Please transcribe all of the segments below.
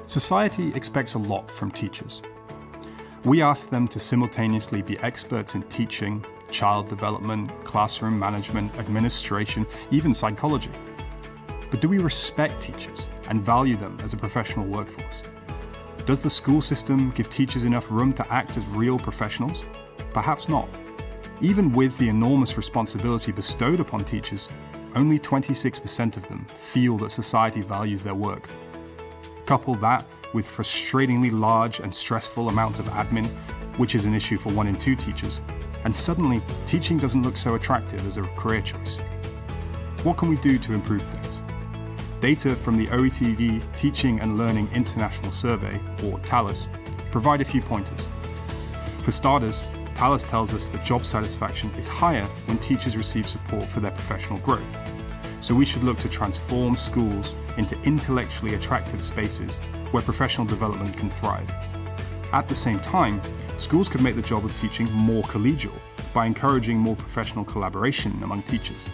Society expects a lot from teachers. We ask them to simultaneously be experts in teaching, child development, classroom management, administration, even psychology. But do we respect teachers and value them as a professional workforce? Does the school system give teachers enough room to act as real professionals? Perhaps not. Even with the enormous responsibility bestowed upon teachers, only 26% of them feel that society values their work. Couple that with frustratingly large and stressful amounts of admin, which is an issue for 1 in 2 teachers, and suddenly teaching doesn't look so attractive as a career choice. What can we do to improve things? Data from the OECD Teaching and Learning International Survey, or TALIS, provide a few pointers. For starters, TALIS tells us that job satisfaction is higher when teachers receive support for their professional growth. So we should look to transform schools into intellectually attractive spaces where professional development can thrive. At the same time, schools could make the job of teaching more collegial by encouraging more professional collaboration among teachers.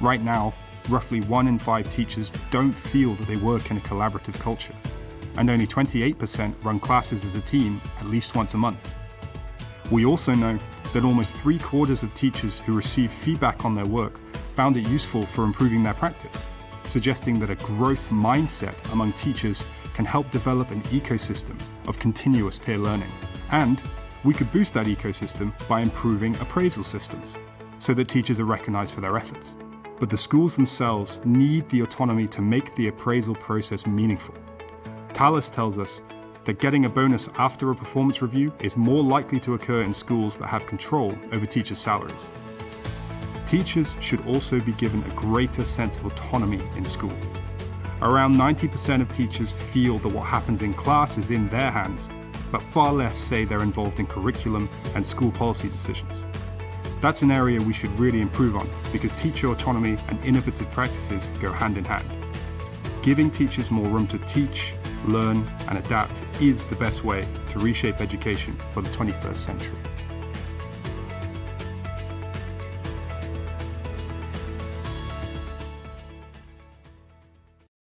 Right now, roughly 1 in 5 teachers don't feel that they work in a collaborative culture, and only 28% run classes as a team at least once a month. We also know that almost 3/4 of teachers who receive feedback on their work found it useful for improving their practice, suggesting that a growth mindset among teachers can help develop an ecosystem of continuous peer learning. And we could boost that ecosystem by improving appraisal systems so that teachers are recognized for their efforts. But the schools themselves need the autonomy to make the appraisal process meaningful. TALIS tells us that getting a bonus after a performance review is more likely to occur in schools that have control over teachers' salaries. Teachers should also be given a greater sense of autonomy in school. Around 90% of teachers feel that what happens in class is in their hands, but far less say they're involved in curriculum and school policy decisions. That's an area we should really improve on because teacher autonomy and innovative practices go hand in hand. Giving teachers more room to teach, learn, and adapt is the best way to reshape education for the 21st century.